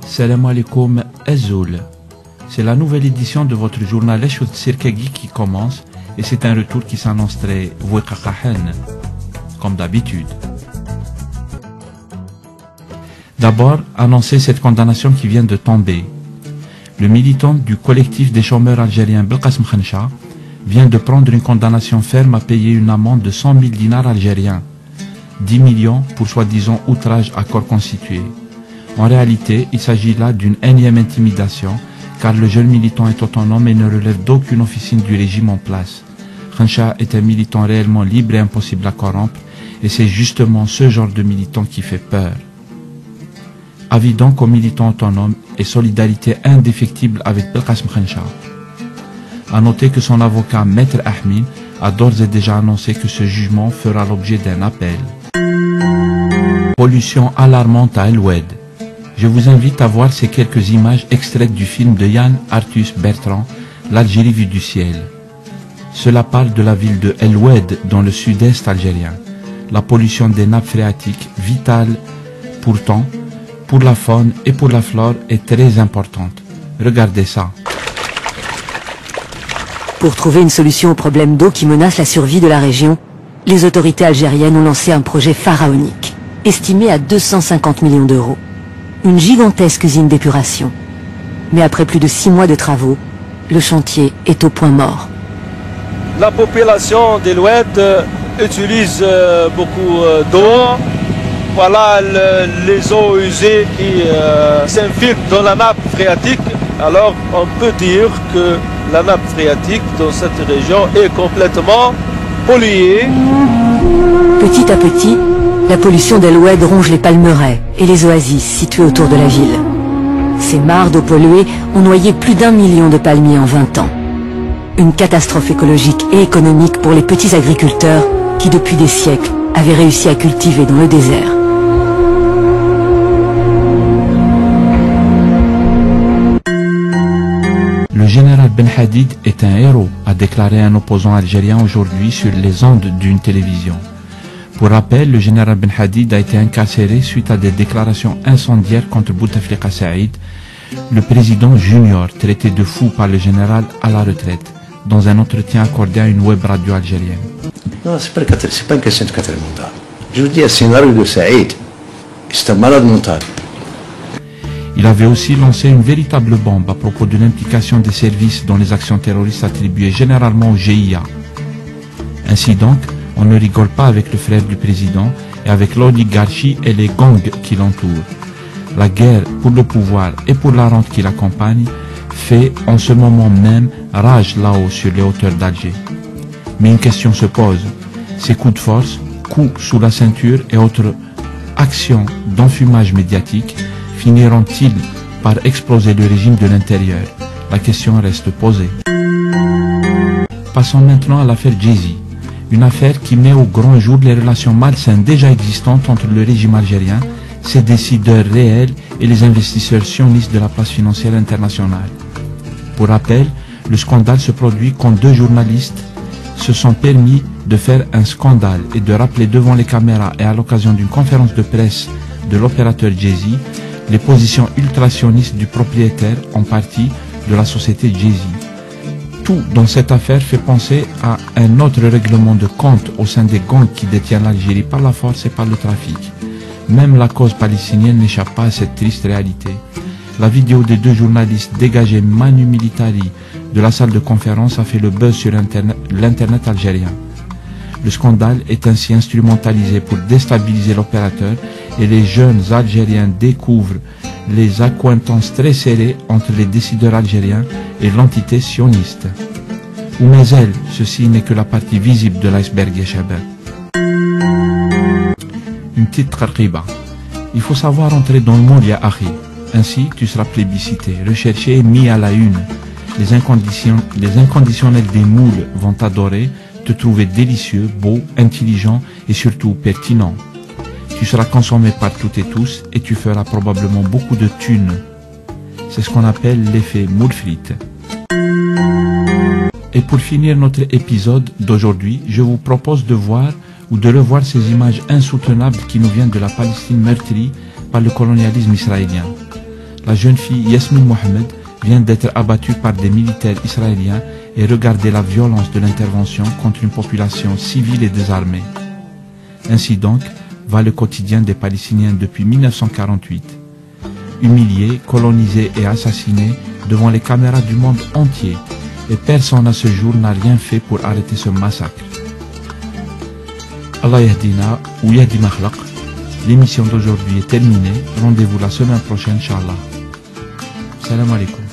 Salam alaikum Azoul. C'est la nouvelle édition de votre journal Eshut Sirkegi qui commence et c'est un retour qui s'annonce très Wekakahen, comme d'habitude. D'abord, annoncer cette condamnation qui vient de tomber. Le militant du collectif des chômeurs algériens Belkacem Khencha vient de prendre une condamnation ferme à payer une amende de 100 000 dinars algériens, 10 millions pour soi-disant outrage à corps constitué. En réalité, il s'agit là d'une énième intimidation, car le jeune militant est autonome et ne relève d'aucune officine du régime en place. Khencha est un militant réellement libre et impossible à corrompre, et c'est justement ce genre de militant qui fait peur. Avis donc aux militants autonomes et solidarité indéfectible avec Belkacem Khencha. A noter que son avocat Maître Ahmin a d'ores et déjà annoncé que ce jugement fera l'objet d'un appel. Pollution alarmante à El Oued. Je vous invite à voir ces quelques images extraites du film de Yann Arthus Bertrand, L'Algérie vue du ciel. Cela parle de la ville de El Oued dans le sud-est algérien. La pollution des nappes phréatiques, vitale pourtant, pour la faune et pour la flore, est très importante. Regardez ça. Pour trouver une solution au problème d'eau qui menace la survie de la région, les autorités algériennes ont lancé un projet pharaonique, estimé à 250 millions d'euros. Une gigantesque usine d'épuration. Mais après plus de 6 mois de travaux, le chantier est au point mort. La population d'El Oued utilise beaucoup d'eau. Voilà les eaux usées qui s'infiltrent dans la nappe phréatique. Alors on peut dire que la nappe phréatique dans cette région est complètement polluée. Petit à petit, la pollution d'El Oued ronge les palmeraies et les oasis situées autour de la ville. Ces mares d'eau polluée ont noyé plus d'1 million de palmiers en 20 ans. Une catastrophe écologique et économique pour les petits agriculteurs qui depuis des siècles avaient réussi à cultiver dans le désert. Le général Ben Hadid est un héros, a déclaré un opposant algérien aujourd'hui sur les ondes d'une télévision. Pour rappel, le général Ben Hadid a été incarcéré suite à des déclarations incendiaires contre Bouteflika Saïd, le président junior traité de fou par le général à la retraite, dans un entretien accordé à une web radio algérienne. Non, c'est pas une question de quatrième mandat. Je vous dis, le scénario de Saïd, c'est un malade mental. Il avait aussi lancé une véritable bombe à propos de l'implication des services dans les actions terroristes attribuées généralement au GIA. Ainsi donc, on ne rigole pas avec le frère du président et avec l'oligarchie et les gangs qui l'entourent. La guerre pour le pouvoir et pour la rente qui l'accompagne fait en ce moment même rage là-haut sur les hauteurs d'Alger. Mais une question se pose. Ces coups de force, coups sous la ceinture et autres actions d'enfumage médiatique finiront-ils par exploser le régime de l'intérieur? La question reste posée. Passons maintenant à l'affaire Jay-Z. Une affaire qui met au grand jour les relations malsaines déjà existantes entre le régime algérien, ses décideurs réels et les investisseurs sionistes de la place financière internationale. Pour rappel, le scandale se produit quand 2 journalistes se sont permis de faire un scandale et de rappeler devant les caméras et à l'occasion d'une conférence de presse de l'opérateur Jay-Z les positions ultra-sionistes du propriétaire en partie de la société Jay-Z. Tout dans cette affaire fait penser à un autre règlement de compte au sein des gangs qui détiennent l'Algérie par la force et par le trafic. Même la cause palestinienne n'échappe pas à cette triste réalité. La vidéo des 2 journalistes dégagés manu militari de la salle de conférence a fait le buzz sur l'internet algérien. Le scandale est ainsi instrumentalisé pour déstabiliser l'opérateur et les jeunes Algériens découvrent les accointances très serrées entre les décideurs algériens et l'entité sioniste. Ou mais elle, ceci n'est que la partie visible de l'iceberg Yeshabab. Une petite qarqiba. Il faut savoir entrer dans le monde ya akhi. Ainsi, tu seras plébiscité, recherché et mis à la une. Les inconditionnels des moules vont t'adorer, te trouver délicieux, beau, intelligent et surtout pertinent. Tu seras consommé par toutes et tous et tu feras probablement beaucoup de thunes. C'est ce qu'on appelle l'effet moule frite. Et pour finir notre épisode d'aujourd'hui, je vous propose de voir ou de revoir ces images insoutenables qui nous viennent de la Palestine meurtrie par le colonialisme israélien. La jeune fille Yasmin Mohamed vient d'être abattue par des militaires israéliens et regardez la violence de l'intervention contre une population civile et désarmée. Ainsi donc va le quotidien des Palestiniens depuis 1948. Humiliés, colonisés et assassinés devant les caméras du monde entier, et personne à ce jour n'a rien fait pour arrêter ce massacre. Allah yahdina ou yahdi makhlaq. L'émission d'aujourd'hui est terminée. Rendez-vous la semaine prochaine, Inch'Allah. Salam alaikum.